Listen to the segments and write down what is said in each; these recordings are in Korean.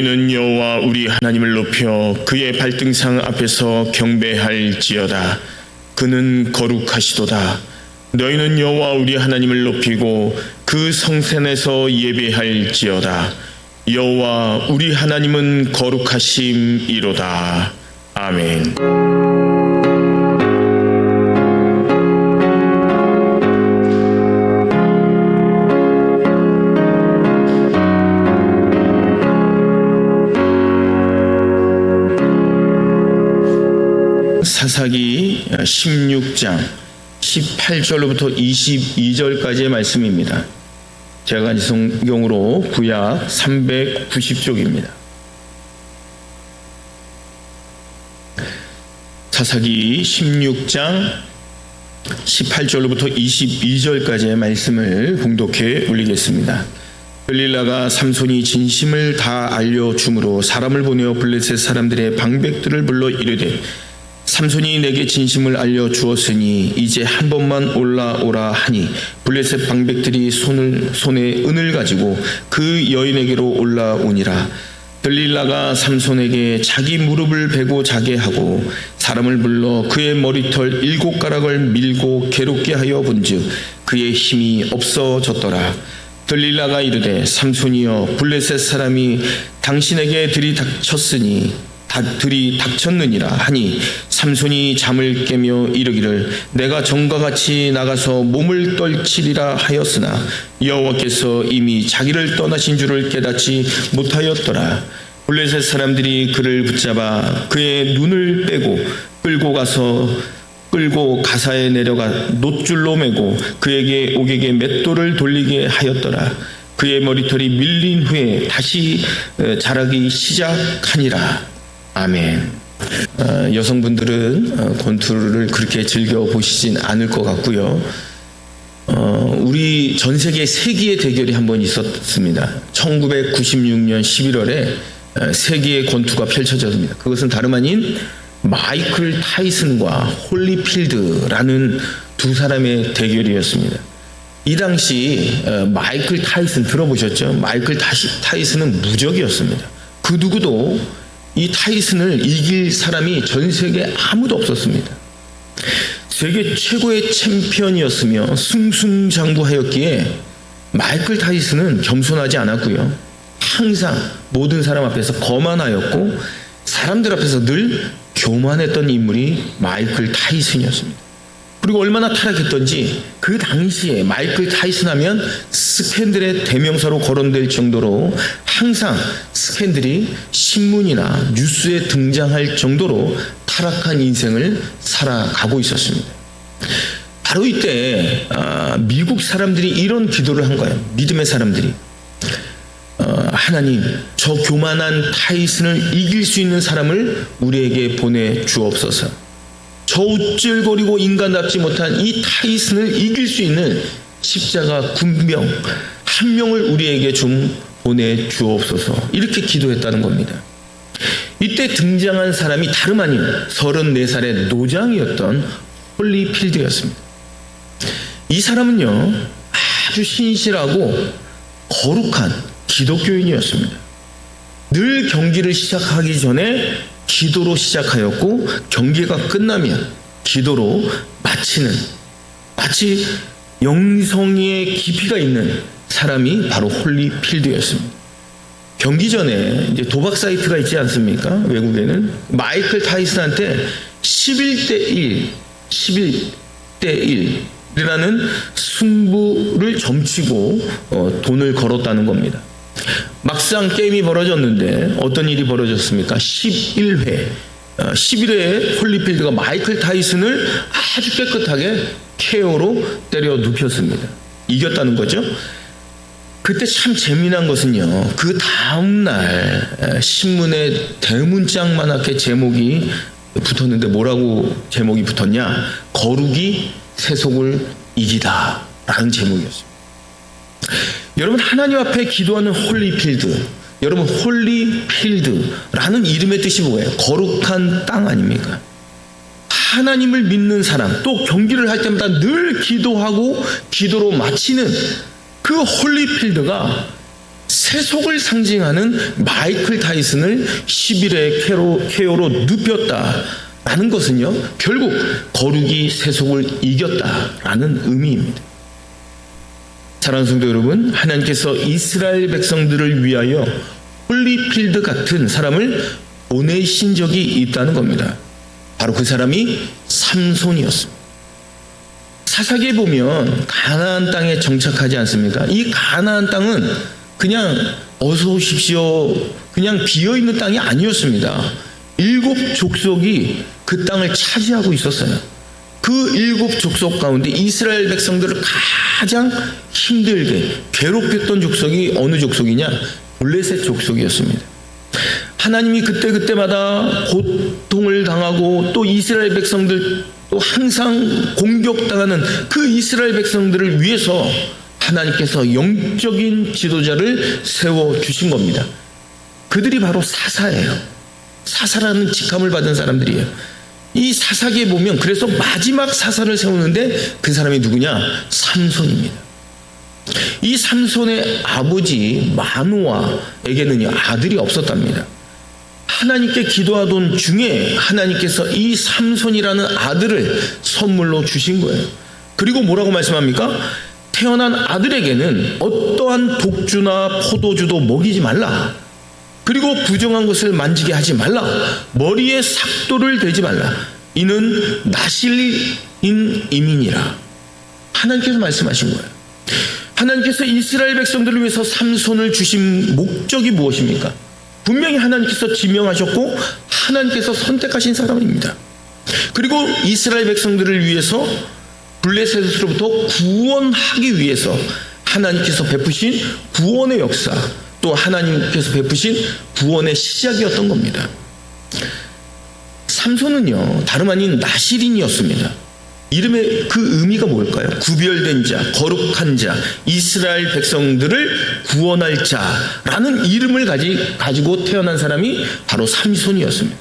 너희는 여호와 우리 하나님을 높여 그의 발등상 앞에서 경배할지어다. 그는 거룩하시도다. 너희는 여호와 우리 하나님을 높이고 그 성산에서 예배할지어다. 여호와 우리 하나님은 거룩하심이로다. 아멘. 사사기 16장 18절로부터 22절까지의 말씀입니다. 제가 성경으로 구약 390쪽입니다. 사사기 16장 18절로부터 22절까지의 말씀을 봉독해 올리겠습니다. 들릴라가 삼손이 진심을 다 알려줌으로 사람을 보내어 블레셋 사람들의 방백들을 불러 이르되 삼손이 내게 진심을 알려주었으니 이제 한 번만 올라오라 하니 블레셋 방백들이 손에 은을 가지고 그 여인에게로 올라오니라. 들릴라가 삼손에게 자기 무릎을 베고 자게 하고 사람을 불러 그의 머리털 7가락을 밀고 괴롭게 하여 본즉 그의 힘이 없어졌더라. 들릴라가 이르되 삼손이여 블레셋 사람이 당신에게 들이닥쳤느니라 하니 삼손이 잠을 깨며 이르기를 내가 전과 같이 나가서 몸을 떨치리라 하였으나 여호와께서 이미 자기를 떠나신 줄을 깨닫지 못하였더라. 블레셋 사람들이 그를 붙잡아 그의 눈을 빼고 끌고 가사에 내려가 놋줄로 매고 그에게 옥에게 맷돌을 돌리게 하였더라. 그의 머리털이 밀린 후에 다시 자라기 시작하니라. 아멘. 여성분들은 권투를 그렇게 즐겨 보시진 않을 것 같고요. 우리 전 세계 세기의 대결이 한 번 있었습니다. 1996년 11월에 세기의 권투가 펼쳐졌습니다. 그것은 다름 아닌 마이클 타이슨과 홀리필드라는 두 사람의 대결이었습니다. 이 당시 마이클 타이슨 들어보셨죠? 마이클 타이슨은 무적이었습니다. 그 누구도 이 타이슨을 이길 사람이 전 세계에 아무도 없었습니다. 세계 최고의 챔피언이었으며 승승장구하였기에 마이클 타이슨은 겸손하지 않았고요. 항상 모든 사람 앞에서 거만하였고 사람들 앞에서 늘 교만했던 인물이 마이클 타이슨이었습니다. 그리고 얼마나 타락했던지 그 당시에 마이클 타이슨 하면 스캔들의 대명사로 거론될 정도로 항상 스캔들이 신문이나 뉴스에 등장할 정도로 타락한 인생을 살아가고 있었습니다. 바로 이때 미국 사람들이 이런 기도를 한 거예요. 믿음의 사람들이 하나님, 저 교만한 타이슨을 이길 수 있는 사람을 우리에게 보내주옵소서. 저 우쭐거리고 인간답지 못한 이 타이슨을 이길 수 있는 십자가 군병 한 명을 우리에게 좀 보내주옵소서. 이렇게 기도했다는 겁니다. 이때 등장한 사람이 다름 아닌 34살의 노장이었던 홀리필드였습니다. 이 사람은요, 아주 신실하고 거룩한 기독교인이었습니다. 늘 경기를 시작하기 전에 기도로 시작하였고 경기가 끝나면 기도로 마치는, 마치 영성의 깊이가 있는 사람이 바로 홀리필드였습니다. 경기 전에 이제 도박 사이트가 있지 않습니까? 외국에는 마이클 타이슨한테 11대 1이라는 승부를 점치고 돈을 걸었다는 겁니다. 막상 게임이 벌어졌는데 어떤 일이 벌어졌습니까? 11회에 홀리필드가 마이클 타이슨을 아주 깨끗하게 KO로 때려 눕혔습니다. 이겼다는 거죠. 그때 참 재미난 것은요, 그 다음날 신문에 대문짝만하게 제목이 붙었는데 뭐라고 제목이 붙었냐? 거룩이 세속을 이기다 라는 제목이었습니다. 여러분, 하나님 앞에 기도하는 홀리필드, 여러분 홀리필드라는 이름의 뜻이 뭐예요? 거룩한 땅 아닙니까? 하나님을 믿는 사람, 또 경기를 할 때마다 늘 기도하고 기도로 마치는 그 홀리필드가 세속을 상징하는 마이클 타이슨을 11회 KO로 눕혔다라는 것은요, 결국 거룩이 세속을 이겼다라는 의미입니다. 사랑하는 성도 여러분, 하나님께서 이스라엘 백성들을 위하여 홀리필드 같은 사람을 보내신 적이 있다는 겁니다. 바로 그 사람이 삼손이었습니다. 사사기에 보면 가나안 땅에 정착하지 않습니까? 이 가나안 땅은 그냥 어서 오십시오, 그냥 비어있는 땅이 아니었습니다. 7 족속이 그 땅을 차지하고 있었어요. 그 7 족속 가운데 이스라엘 백성들을 가장 힘들게 괴롭혔던 족속이 어느 족속이냐? 블레셋 족속이었습니다. 하나님이 그때마다 고통을 당하고 또 이스라엘 백성들 또 항상 공격당하는 그 이스라엘 백성들을 위해서 하나님께서 영적인 지도자를 세워주신 겁니다. 그들이 바로 사사예요. 사사라는 직함을 받은 사람들이에요. 이 사사기에 보면 그래서 마지막 사사를 세우는데 그 사람이 누구냐? 삼손입니다. 이 삼손의 아버지 마노아에게는요, 아들이 없었답니다. 하나님께 기도하던 중에 하나님께서 이 삼손이라는 아들을 선물로 주신 거예요. 그리고 뭐라고 말씀합니까? 태어난 아들에게는 어떠한 독주나 포도주도 먹이지 말라. 그리고 부정한 것을 만지게 하지 말라. 머리에 삭도를 대지 말라. 이는 나실인 이민이라. 하나님께서 말씀하신 거예요. 하나님께서 이스라엘 백성들을 위해서 삼손을 주신 목적이 무엇입니까? 분명히 하나님께서 지명하셨고 하나님께서 선택하신 사람입니다. 그리고 이스라엘 백성들을 위해서 블레셋으로부터 구원하기 위해서 하나님께서 베푸신 구원의 역사, 또 하나님께서 베푸신 구원의 시작이었던 겁니다. 삼손은요, 다름 아닌 나실인이었습니다. 이름의 그 의미가 뭘까요? 구별된 자, 거룩한 자, 이스라엘 백성들을 구원할 자라는 이름을 가지고 태어난 사람이 바로 삼손이었습니다.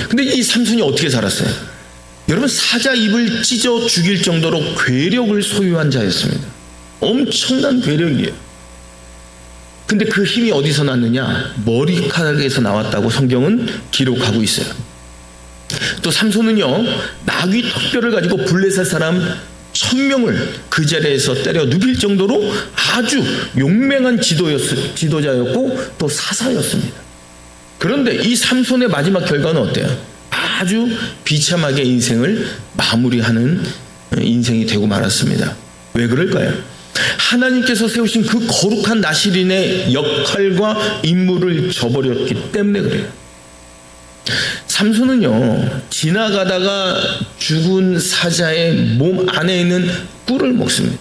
근데 이 삼손이 어떻게 살았어요? 여러분, 사자 입을 찢어 죽일 정도로 괴력을 소유한 자였습니다. 엄청난 괴력이에요. 근데 그 힘이 어디서 났느냐? 머리카락에서 나왔다고 성경은 기록하고 있어요. 또 삼손은요, 나귀 턱뼈를 가지고 블레셋 사람 1000명을 그 자리에서 때려 눕힐 정도로 아주 용맹한 지도자였고 또 사사였습니다. 그런데 이 삼손의 마지막 결과는 어때요? 아주 비참하게 인생을 마무리하는 인생이 되고 말았습니다. 왜 그럴까요? 하나님께서 세우신 그 거룩한 나실인의 역할과 임무를 저버렸기 때문에 그래요. 삼손은요, 지나가다가 죽은 사자의 몸 안에 있는 꿀을 먹습니다.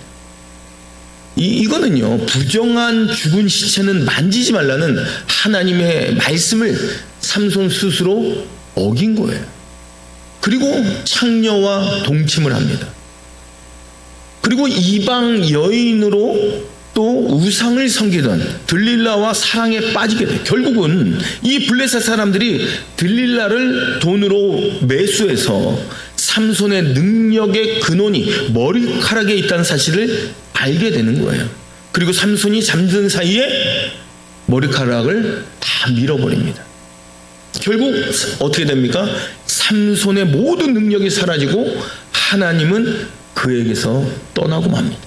이거는요, 부정한 죽은 시체는 만지지 말라는 하나님의 말씀을 삼손 스스로 어긴 거예요. 그리고 창녀와 동침을 합니다. 그리고 이방 여인으로 또 우상을 섬기던 들릴라와 사랑에 빠지게 돼요. 결국은 이 블레셋 사람들이 들릴라를 돈으로 매수해서 삼손의 능력의 근원이 머리카락에 있다는 사실을 알게 되는 거예요. 그리고 삼손이 잠든 사이에 머리카락을 다 밀어버립니다. 결국 어떻게 됩니까? 삼손의 모든 능력이 사라지고 하나님은 그에게서 떠나고 맙니다.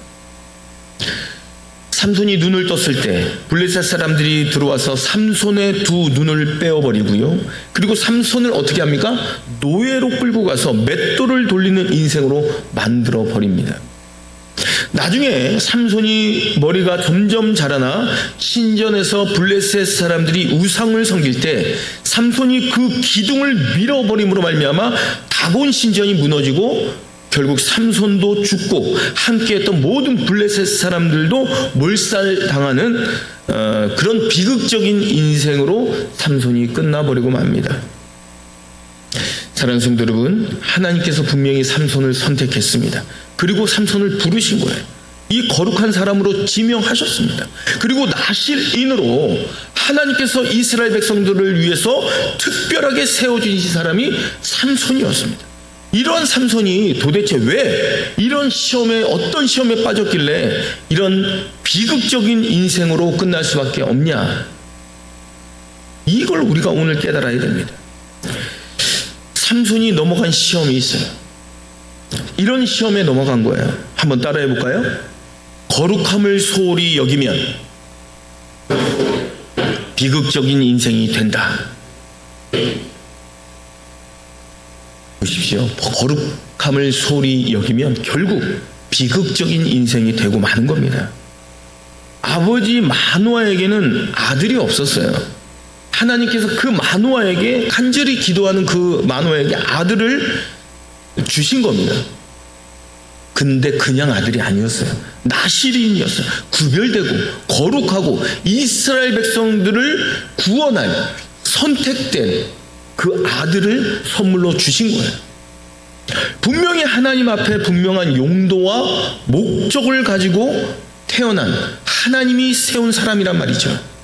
삼손이 눈을 떴을 때 블레셋 사람들이 들어와서 삼손의 두 눈을 빼어버리고요, 그리고 삼손을 어떻게 합니까? 노예로 끌고 가서 맷돌을 돌리는 인생으로 만들어 버립니다. 나중에 삼손이 머리가 점점 자라나 신전에서 블레셋 사람들이 우상을 섬길 때 삼손이 그 기둥을 밀어버림으로 말미암아 다곤 신전이 무너지고 결국 삼손도 죽고 함께했던 모든 블레셋 사람들도 몰살당하는 그런 비극적인 인생으로 삼손이 끝나버리고 맙니다. 사랑하는 성도 여러분, 하나님께서 분명히 삼손을 선택했습니다. 그리고 삼손을 부르신 거예요. 이 거룩한 사람으로 지명하셨습니다. 그리고 나실인으로 하나님께서 이스라엘 백성들을 위해서 특별하게 세워주신 사람이 삼손이었습니다. 이러한 삼손이 도대체 왜 이런 시험에, 어떤 시험에 빠졌길래 이런 비극적인 인생으로 끝날 수밖에 없냐? 이걸 우리가 오늘 깨달아야 됩니다. 삼손이 넘어간 시험이 있어요. 이런 시험에 넘어간 거예요. 한번 따라해 볼까요? 거룩함을 소홀히 여기면 비극적인 인생이 된다. 보십시오. 거룩함을 소홀히 여기면 결국 비극적인 인생이 되고 마는 겁니다. 아버지 마노아에게는 아들이 없었어요. 하나님께서 그 마노아에게 간절히 기도하는 그 마노아에게 아들을 주신 겁니다. 근데 그냥 아들이 아니었어요. 나시린이었어요. 구별되고 거룩하고 이스라엘 백성들을 구원할 선택된 그 아들을 선물로 주신 거예요. 분명히 하나님 앞에 분명한 용도와 목적을 가지고 태어난 하나님이 세운 사람이란 말이죠.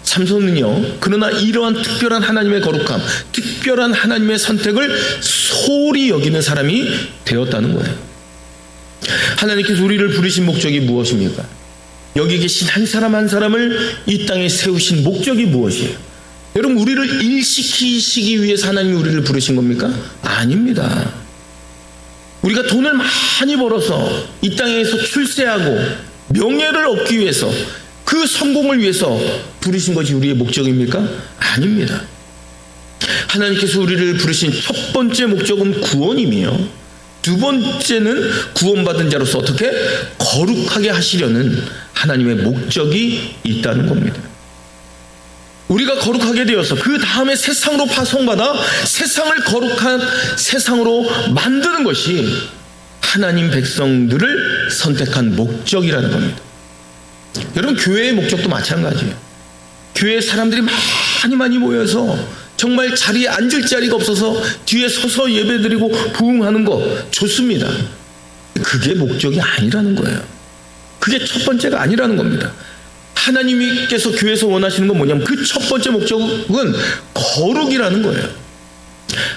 삼손은요, 그러나 이러한 특별한 하나님의 거룩함, 특별한 하나님의 선택을 소홀히 여기는 사람이 되었다는 거예요. 하나님께서 우리를 부르신 목적이 무엇입니까? 여기 계신 한 사람 한 사람을 이 땅에 세우신 목적이 무엇이에요? 여러분, 우리를 일시키시기 위해서 하나님이 우리를 부르신 겁니까? 아닙니다. 우리가 돈을 많이 벌어서 이 땅에서 출세하고 명예를 얻기 위해서, 그 성공을 위해서 부르신 것이 우리의 목적입니까? 아닙니다. 하나님께서 우리를 부르신 첫 번째 목적은 구원이며, 두 번째는 구원받은 자로서 어떻게 거룩하게 하시려는 하나님의 목적이 있다는 겁니다. 우리가 거룩하게 되어서 그 다음에 세상으로 파송받아 세상을 거룩한 세상으로 만드는 것이 하나님 백성들을 선택한 목적이라는 겁니다. 여러분, 교회의 목적도 마찬가지예요. 교회에 사람들이 많이 모여서 정말 자리에 앉을 자리가 없어서 뒤에 서서 예배드리고 부흥하는 거 좋습니다. 그게 목적이 아니라는 거예요. 그게 첫 번째가 아니라는 겁니다. 하나님께서 교회에서 원하시는 건 뭐냐면 그 첫 번째 목적은 거룩이라는 거예요.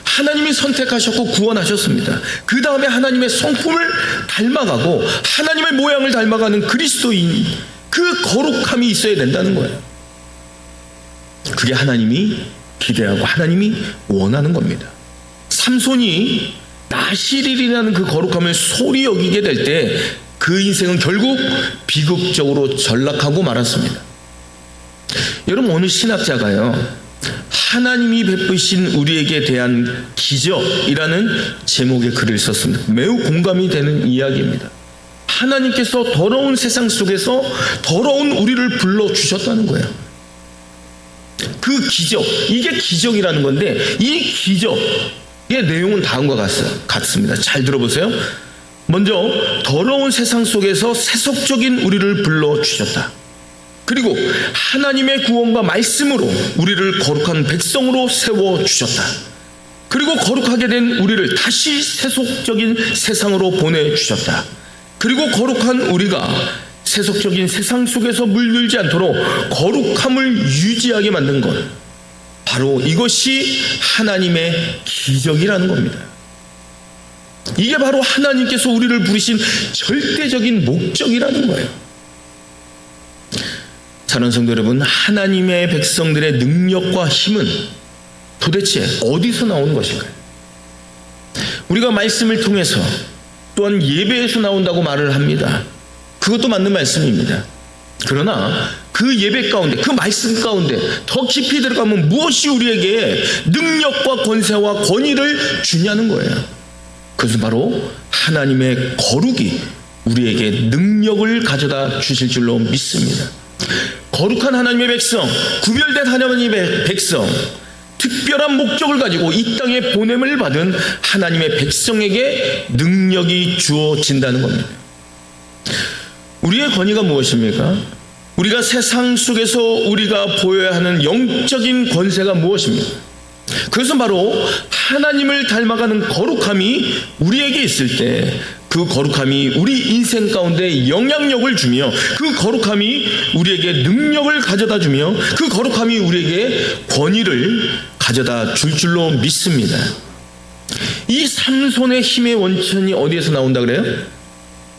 하나님이 선택하셨고 구원하셨습니다. 그 다음에 하나님의 성품을 닮아가고 하나님의 모양을 닮아가는 그리스도인, 그 거룩함이 있어야 된다는 거예요. 그게 하나님이 기대하고 하나님이 원하는 겁니다. 삼손이 나시릴이라는 그 거룩함을 소홀히 여기게 될 때 그 인생은 결국 비극적으로 전락하고 말았습니다. 여러분, 어느 신학자가요, 하나님이 베푸신 우리에게 대한 기적이라는 제목의 글을 썼습니다. 매우 공감이 되는 이야기입니다. 하나님께서 더러운 세상 속에서 더러운 우리를 불러주셨다는 거예요. 그 기적, 이게 기적이라는 건데, 이 기적의 내용은 다음과 같습니다. 잘 들어보세요. 먼저 더러운 세상 속에서 세속적인 우리를 불러주셨다. 그리고 하나님의 구원과 말씀으로 우리를 거룩한 백성으로 세워주셨다. 그리고 거룩하게 된 우리를 다시 세속적인 세상으로 보내주셨다. 그리고 거룩한 우리가 세속적인 세상 속에서 물들지 않도록 거룩함을 유지하게 만든 것, 바로 이것이 하나님의 기적이라는 겁니다. 이게 바로 하나님께서 우리를 부르신 절대적인 목적이라는 거예요. 사랑하는 성도 여러분, 하나님의 백성들의 능력과 힘은 도대체 어디서 나오는 것일까요? 우리가 말씀을 통해서 또한 예배에서 나온다고 말을 합니다. 그것도 맞는 말씀입니다. 그러나 그 예배 가운데, 그 말씀 가운데 더 깊이 들어가면 무엇이 우리에게 능력과 권세와 권위를 주냐는 거예요. 그것은 바로 하나님의 거룩이 우리에게 능력을 가져다 주실 줄로 믿습니다. 거룩한 하나님의 백성, 구별된 하나님의 백성, 특별한 목적을 가지고 이 땅에 보냄을 받은 하나님의 백성에게 능력이 주어진다는 겁니다. 우리의 권위가 무엇입니까? 우리가 세상 속에서 우리가 보여야 하는 영적인 권세가 무엇입니까? 그것은 바로 하나님을 닮아가는 거룩함이 우리에게 있을 때 그 거룩함이 우리 인생 가운데 영향력을 주며, 그 거룩함이 우리에게 능력을 가져다 주며, 그 거룩함이 우리에게 권위를 가져다 줄 줄로 믿습니다. 이 삼손의 힘의 원천이 어디에서 나온다 그래요?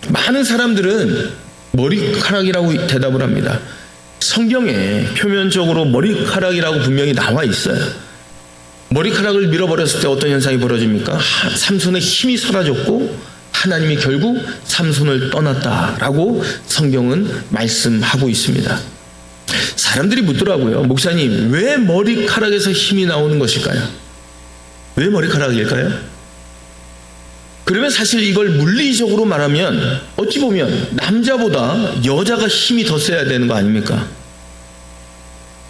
많은 사람들은 머리카락이라고 대답을 합니다. 성경에 표면적으로 머리카락이라고 분명히 나와 있어요. 머리카락을 밀어버렸을 때 어떤 현상이 벌어집니까? 삼손의 힘이 사라졌고 하나님이 결국 삼손을 떠났다라고 성경은 말씀하고 있습니다. 사람들이 묻더라고요. 목사님, 왜 머리카락에서 힘이 나오는 것일까요? 왜 머리카락일까요? 그러면 사실 이걸 물리적으로 말하면 어찌 보면 남자보다 여자가 힘이 더 세야 되는 거 아닙니까?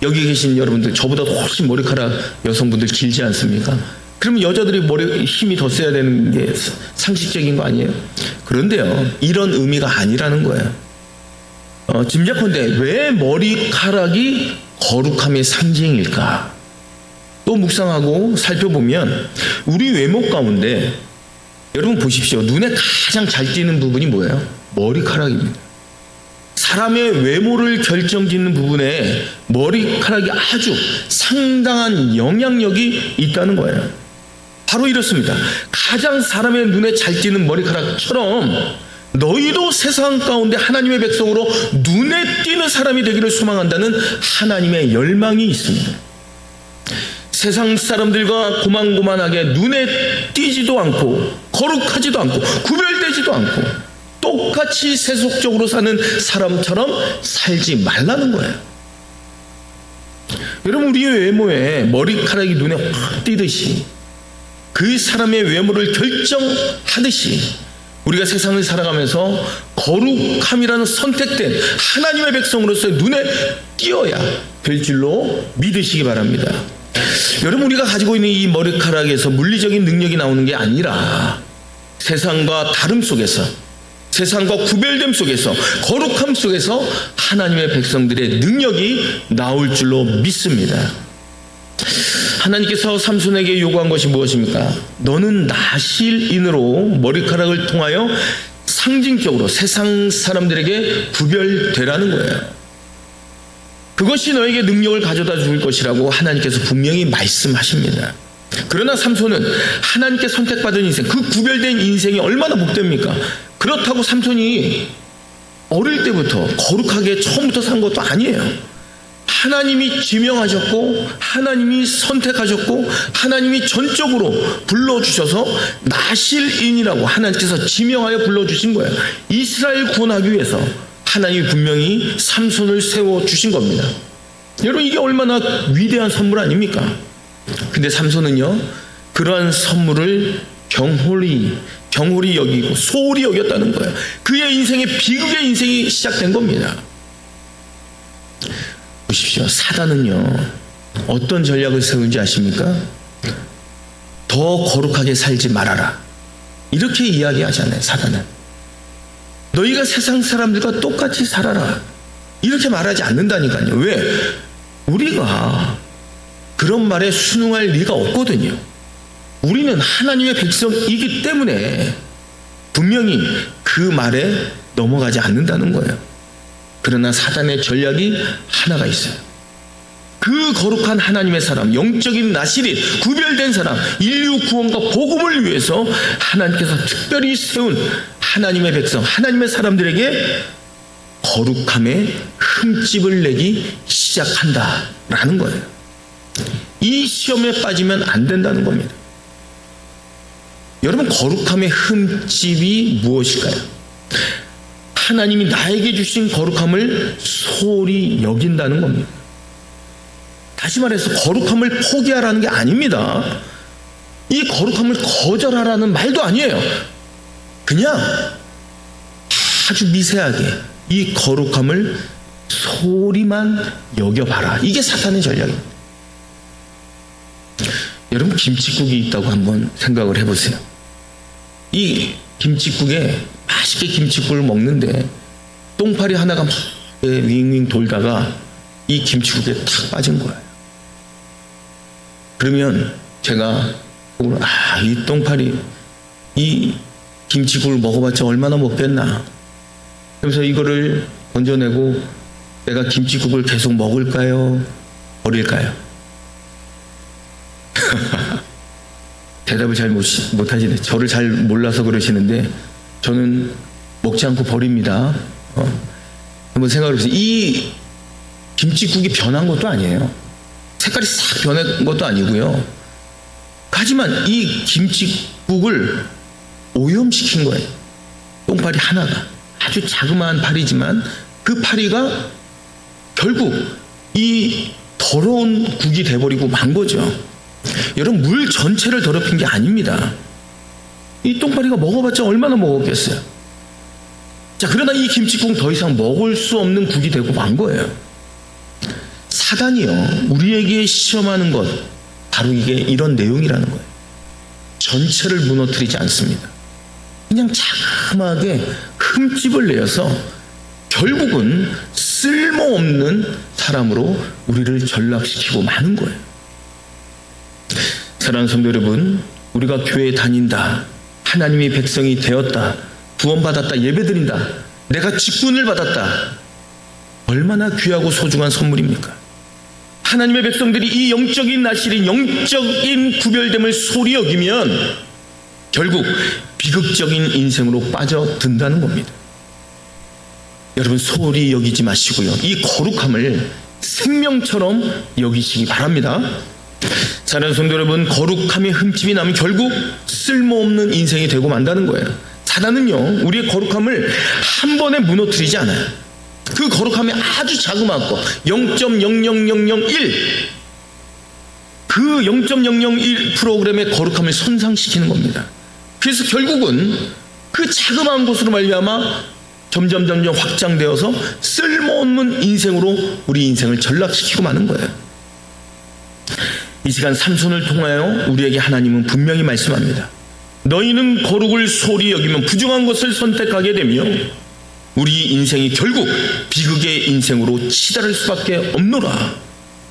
여기 계신 여러분들 저보다 훨씬 머리카락 여성분들 길지 않습니까? 그러면 여자들이 힘이 더 세야 되는 게 상식적인 거 아니에요? 그런데요, 이런 의미가 아니라는 거예요. 짐작컨대 왜 머리카락이 거룩함의 상징일까? 또 묵상하고 살펴보면 우리 외모 가운데 여러분 보십시오. 눈에 가장 잘 띄는 부분이 뭐예요? 머리카락입니다. 사람의 외모를 결정짓는 부분에 머리카락이 아주 상당한 영향력이 있다는 거예요. 바로 이렇습니다. 가장 사람의 눈에 잘 띄는 머리카락처럼 너희도 세상 가운데 하나님의 백성으로 눈에 띄는 사람이 되기를 소망한다는 하나님의 열망이 있습니다. 세상 사람들과 고만고만하게 눈에 띄지도 않고 거룩하지도 않고 구별되지도 않고 똑같이 세속적으로 사는 사람처럼 살지 말라는 거예요. 여러분, 우리의 외모에 머리카락이 눈에 확 띄듯이 그 사람의 외모를 결정하듯이 우리가 세상을 살아가면서 거룩함이라는 선택된 하나님의 백성으로서의 눈에 띄어야 될 줄로 믿으시기 바랍니다. 여러분, 우리가 가지고 있는 이 머리카락에서 물리적인 능력이 나오는 게 아니라 세상과 다름 속에서, 세상과 구별됨 속에서, 거룩함 속에서 하나님의 백성들의 능력이 나올 줄로 믿습니다. 하나님께서 삼손에게 요구한 것이 무엇입니까? 너는 나실인으로 머리카락을 통하여 상징적으로 세상 사람들에게 구별되라는 거예요. 그것이 너에게 능력을 가져다 줄 것이라고 하나님께서 분명히 말씀하십니다. 그러나 삼손은 하나님께 선택받은 인생, 그 구별된 인생이 얼마나 복됩니까? 그렇다고 삼손이 어릴 때부터 거룩하게 처음부터 산 것도 아니에요. 하나님이 지명하셨고 하나님이 선택하셨고 하나님이 전적으로 불러주셔서 나실인이라고 하나님께서 지명하여 불러주신 거예요. 이스라엘 구원하기 위해서 하나님이 분명히 삼손을 세워주신 겁니다. 여러분, 이게 얼마나 위대한 선물 아닙니까? 근데 삼손은요, 그러한 선물을 경홀히 여기고 소홀히 여겼다는 거예요. 그의 인생의 비극의 인생이 시작된 겁니다. 보십시오. 사단은요, 어떤 전략을 세우는지 아십니까? 더 거룩하게 살지 말아라, 이렇게 이야기하잖아요. 사단은 너희가 세상 사람들과 똑같이 살아라, 이렇게 말하지 않는다니까요. 왜? 우리가 그런 말에 순응할 리가 없거든요. 우리는 하나님의 백성이기 때문에 분명히 그 말에 넘어가지 않는다는 거예요. 그러나 사단의 전략이 하나가 있어요. 그 거룩한 하나님의 사람, 영적인 나실인 구별된 사람, 인류 구원과 복음을 위해서 하나님께서 특별히 세운 하나님의 백성, 하나님의 사람들에게 거룩함에 흠집을 내기 시작한다라는 거예요. 이 시험에 빠지면 안 된다는 겁니다. 여러분, 거룩함의 흠집이 무엇일까요? 하나님이 나에게 주신 거룩함을 소홀히 여긴다는 겁니다. 다시 말해서 거룩함을 포기하라는 게 아닙니다. 이 거룩함을 거절하라는 말도 아니에요. 그냥 아주 미세하게 이 거룩함을 소홀히만 여겨봐라. 이게 사탄의 전략입니다. 여러분, 김칫국이 있다고 한번 생각을 해보세요. 이 김칫국에 맛있게 김칫국을 먹는데 똥파리 하나가 막 윙윙 돌다가 이 김칫국에 탁 빠진 거예요. 그러면 제가 이 똥파리 이 김칫국을 먹어봤자 얼마나 먹겠나. 그래서 이거를 건져내고 내가 김칫국을 계속 먹을까요? 버릴까요? 대답을 잘 못하시네. 저를 잘 몰라서 그러시는데 저는 먹지 않고 버립니다. 한번 생각해 보세요. 이 김칫국이 변한 것도 아니에요. 색깔이 싹 변한 것도 아니고요. 하지만 이 김칫국을 오염시킨 거예요. 똥파리 하나가. 아주 자그마한 파리지만 그 파리가 결국 이 더러운 국이 돼버리고 만 거죠. 여러분, 물 전체를 더럽힌 게 아닙니다. 이 똥파리가 먹어봤자 얼마나 먹었겠어요. 자, 그러나 이 김칫국은 더 이상 먹을 수 없는 국이 되고 만 거예요. 사단이요, 우리에게 시험하는 것, 바로 이게 이런 내용이라는 거예요. 전체를 무너뜨리지 않습니다. 그냥 자그마하게 흠집을 내어서 결국은 쓸모없는 사람으로 우리를 전락시키고 마는 거예요. 사랑하는 성도 여러분, 우리가 교회에 다닌다, 하나님의 백성이 되었다, 구원받았다, 예배드린다, 내가 직분을 받았다, 얼마나 귀하고 소중한 선물입니까? 하나님의 백성들이 이 영적인 나실인 영적인 구별됨을 소리 여기면 결국 비극적인 인생으로 빠져든다는 겁니다. 여러분, 소홀히 여기지 마시고요, 이 거룩함을 생명처럼 여기시기 바랍니다. 사랑하는 성도 여러분, 거룩함의 흠집이 나면 결국 쓸모없는 인생이 되고 만다는 거예요. 사단은요, 우리의 거룩함을 한 번에 무너뜨리지 않아요. 그 거룩함이 아주 자그마하고 0.00001, 그 0.001 프로그램의 거룩함을 손상시키는 겁니다. 그래서 결국은 그 자그마한 곳으로 말미암아 점점 확장되어서 쓸모없는 인생으로 우리 인생을 전락시키고 마는 거예요. 이 시간 삼손을 통하여 우리에게 하나님은 분명히 말씀합니다. 너희는 거룩을 소홀히 여기면 부정한 것을 선택하게 되며 우리 인생이 결국 비극의 인생으로 치달을 수밖에 없노라.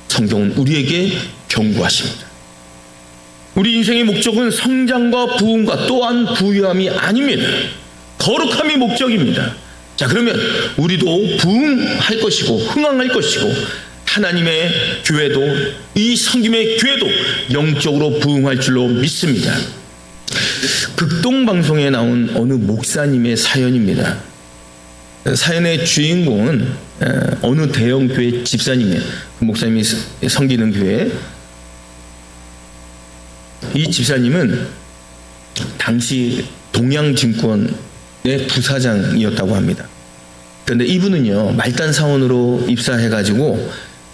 성경은 우리에게 경고하십니다. 우리 인생의 목적은 성장과 부흥과 또한 부유함이 아닙니다. 거룩함이 목적입니다. 자, 그러면 우리도 부흥할 것이고 흥황할 것이고 하나님의 교회도, 이 성김의 교회도 영적으로 부흥할 줄로 믿습니다. 극동방송에 나온 어느 목사님의 사연입니다. 사연의 주인공은 어느 대형 교회 집사님이에요. 그 목사님이 섬기는 교회. 이 집사님은 당시 동양증권의 부사장이었다고 합니다. 그런데 이분은요, 말단 사원으로 입사해가지고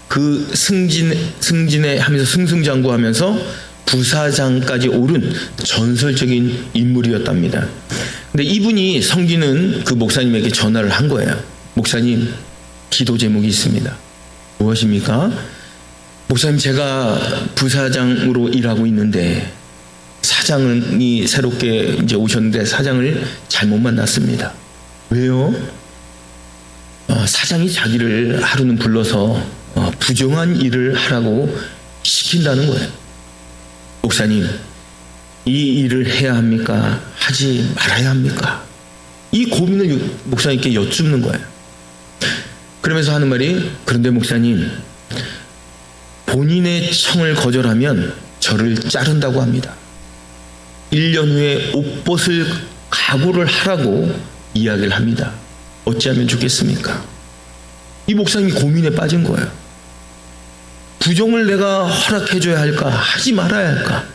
그 승진에 하면서 승승장구하면서 부사장까지 오른 전설적인 인물이었답니다. 근데 이분이 섬기는 그 목사님에게 전화를 한 거예요. 목사님, 기도 제목이 있습니다. 무엇입니까? 목사님, 제가 부사장으로 일하고 있는데 사장이 새롭게 이제 오셨는데 사장을 잘못 만났습니다. 왜요? 사장이 자기를 하루는 불러서 부정한 일을 하라고 시킨다는 거예요. 목사님, 이 일을 해야 합니까? 하지 말아야 합니까? 이 고민을 목사님께 여쭙는 거예요. 그러면서 하는 말이, 그런데 목사님, 본인의 청을 거절하면 저를 자른다고 합니다. 1년 후에 옷 벗을 각오를 하라고 이야기를 합니다. 어찌하면 좋겠습니까? 이 목사님이 고민에 빠진 거예요. 부정을 내가 허락해줘야 할까? 하지 말아야 할까?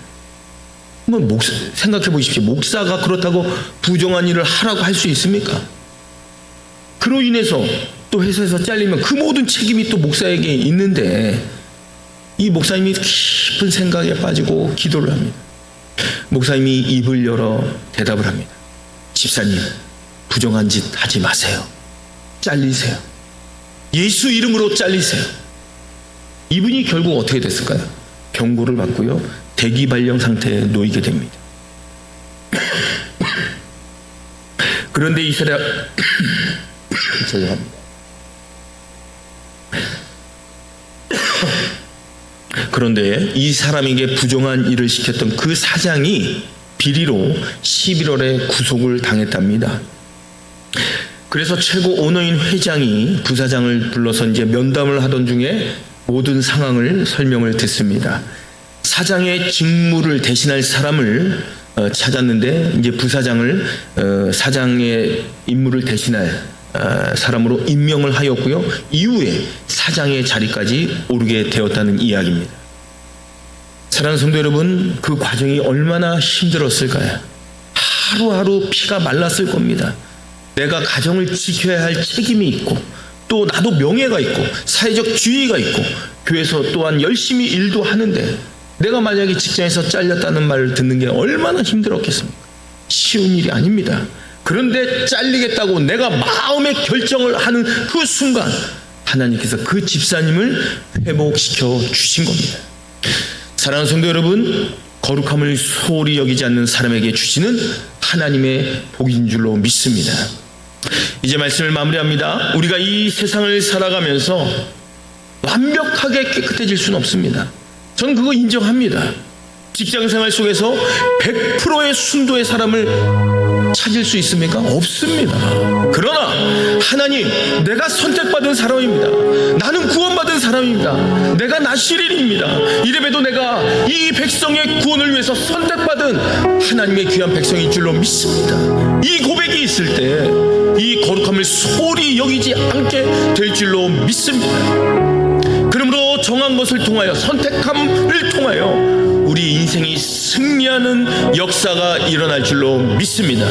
한번 생각해 보십시오. 목사가 그렇다고 부정한 일을 하라고 할 수 있습니까? 그로 인해서 또 회사에서 잘리면 그 모든 책임이 또 목사에게 있는데, 이 목사님이 깊은 생각에 빠지고 기도를 합니다. 목사님이 입을 열어 대답을 합니다. 집사님, 부정한 짓 하지 마세요. 잘리세요. 예수 이름으로 잘리세요. 이분이 결국 어떻게 됐을까요? 경고를 받고요, 대기 발령 상태에 놓이게 됩니다. 그런데 이 사람 죄송합니다. 그런데 이 사람에게 부정한 일을 시켰던 그 사장이 비리로 11월에 구속을 당했답니다. 그래서 최고 오너인 회장이 부사장을 불러서 이제 면담을 하던 중에 모든 상황을 설명을 듣습니다. 사장의 직무를 대신할 사람을 찾았는데, 이제 부사장을 사장의 임무를 대신할 사람으로 임명을 하였고요. 이후에 사장의 자리까지 오르게 되었다는 이야기입니다. 사랑하는 성도 여러분, 그 과정이 얼마나 힘들었을까요? 하루하루 피가 말랐을 겁니다. 내가 가정을 지켜야 할 책임이 있고, 또 나도 명예가 있고 사회적 지위가 있고 교회에서 또한 열심히 일도 하는데, 내가 만약에 직장에서 잘렸다는 말을 듣는 게 얼마나 힘들었겠습니까? 쉬운 일이 아닙니다. 그런데 잘리겠다고 내가 마음의 결정을 하는 그 순간 하나님께서 그 집사님을 회복시켜 주신 겁니다. 사랑하는 성도 여러분, 거룩함을 소홀히 여기지 않는 사람에게 주시는 하나님의 복인 줄로 믿습니다. 이제 말씀을 마무리합니다. 우리가 이 세상을 살아가면서 완벽하게 깨끗해질 수는 없습니다. 저는 그거 인정합니다. 직장생활 속에서 100%의 순도의 사람을 찾을 수 있습니까? 없습니다. 그러나 하나님, 내가 선택받은 사람입니다. 나는 구원받은 사람입니다. 내가 나시린입니다. 이래봬도 내가 이 백성의 구원을 위해서 선택받은 하나님의 귀한 백성인 줄로 믿습니다. 이 고백이 있을 때 이 거룩함을 소홀히 여기지 않게 될 줄로 믿습니다. 그러므로 정한 것을 통하여, 선택함을 통하여 우리 인생이 승리하는 역사가 일어날 줄로 믿습니다.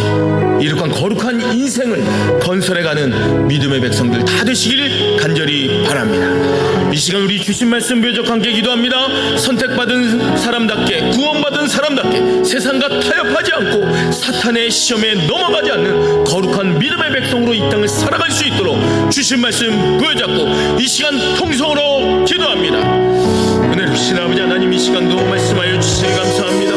이러한 거룩한 인생을 건설해가는 믿음의 백성들 다 되시길 간절히 바랍니다. 이 시간 우리 주신 말씀 배적 함께 기도합니다. 선택받은 사람답게, 구원받은 사람답게 세상과 타협하지 않고 사탄의 시험에 넘어가지 않는 거룩한 믿음의 백성으로 이 땅을 살아갈 수 있도록 주신 말씀 부여잡고 이 시간 통성으로 기도합니다. 은혜로우신 아버지 하나님, 이 시간도 말씀하여 주시니 감사합니다.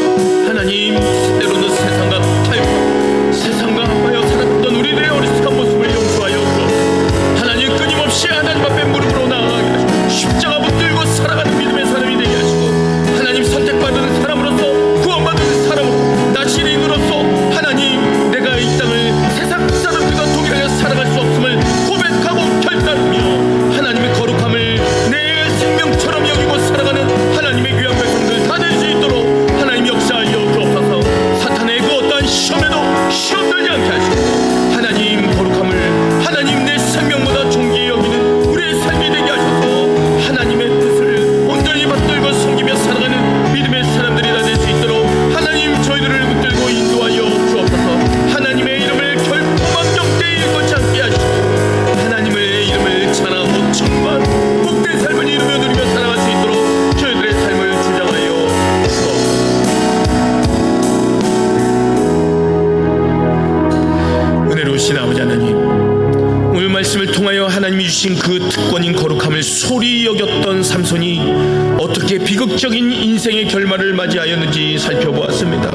하나님, 때로는 세상과 타협하고 세상과 합하여 살았던 우리들의 어리석은 모습을 용서하여 주옵소서. 하나님, 끊임없이 하나님 앞에 무릎으로 나아가게 하시고 십자가 붙들고 살아가는 믿음의 사람이 되게 하시고, 하나님, 선택받은 사람으로서, 구원받은 사람으로, 나시린으로서 하나님, 내가 이 땅을 세상 사람들과 동일하게 살아갈 수 없음을 고백하고 결단하며 하나님의 거룩함을 내 생명처럼 여기고 살아가는 하나님의 귀한 백성들 다 될 수 있도록 하나님 역사하여 주옵소서. 사탄의 그 어떠한 시험에도 시험들지 않게 하시고, 하나님 거룩함을 하나님 내 생명보다 존귀히 여기는 우리의 삶이 되게 하셔서 하나님의 뜻을 온전히 받들고 섬기며 살아가는 믿음의 사람들이 다 될 수 있도록 하나님 저희들을 붙들고 인도하여 주옵소서. 하나님의 이름을 결코 망령되이 잃지 않게 하시고, 하나님의 이름을 찬양하고 정말 복된 삶을 이루며 누리며 살아갈 수 있도록 저희들의 삶을 주장하여 주옵소서. 은혜로우신 아버지 하나님, 오늘 말씀을 통하여 하나님이 주신 그 특권인 거룩함을 소홀히 여겼던 삼손이 어떻게 비극적인 인생의 결말을 맞이하였는지 살펴보았습니다.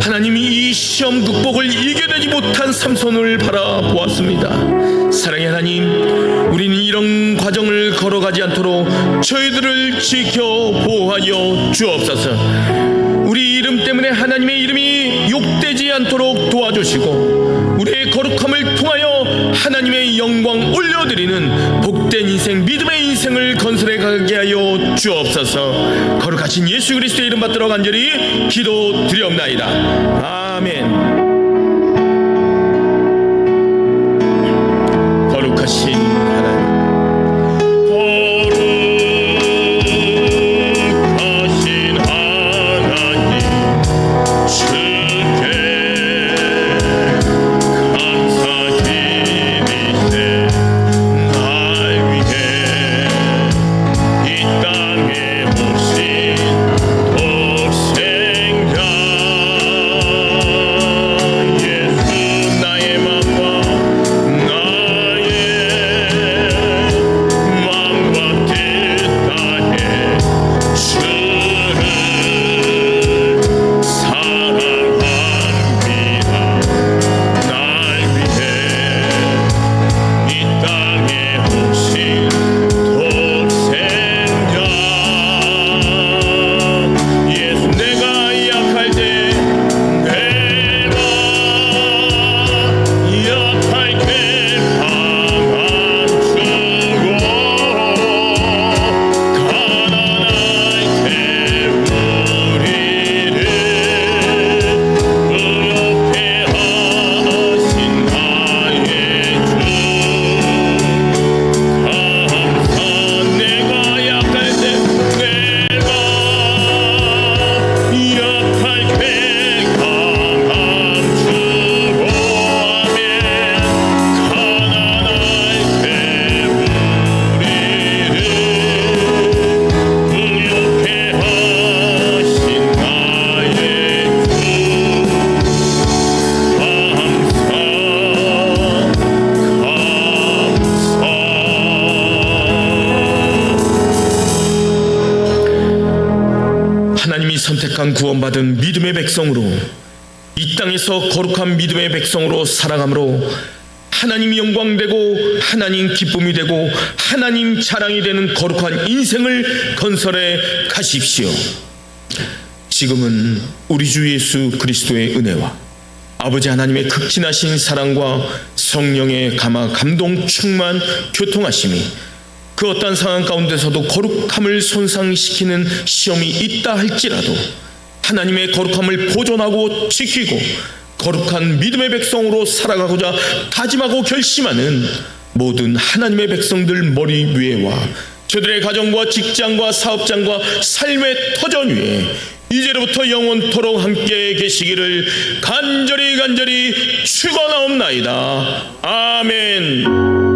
하나님이 이 시험 극복을 이겨내지 못한 삼손을 바라보았습니다. 사랑의 하나님, 우리는 이런 과정을 걸어가지 않도록 저희들을 지켜 보호하여 주옵소서. 우리 이름 때문에 하나님의 이름이 욕되지 않도록 도와주시고, 우리의 거룩함을 통하여 하나님의 영광 올려드리는 복된 인생, 믿음의 인생을 건설해 가게 하여 주옵소서. 거룩하신 예수 그리스도의 이름 받들어 간절히 기도드리옵나이다. 아멘. 거룩하신 하나님, 하나님이 선택한 구원받은 믿음의 백성으로 이 땅에서 거룩한 믿음의 백성으로 살아감으로 하나님 영광되고 하나님 기쁨이 되고 하나님 자랑이 되는 거룩한 인생을 건설해 가십시오. 지금은 우리 주 예수 그리스도의 은혜와 아버지 하나님의 극진하신 사랑과 성령의 감화 감동 충만 교통하심이 그 어떠한 상황 가운데서도 거룩함을 손상시키는 시험이 있다 할지라도 하나님의 거룩함을 보존하고 지키고 거룩한 믿음의 백성으로 살아가고자 다짐하고 결심하는 모든 하나님의 백성들 머리 위에와 저들의 가정과 직장과 사업장과 삶의 터전 위에 이제로부터 영원토록 함께 계시기를 간절히 축원하옵나이다. 아멘.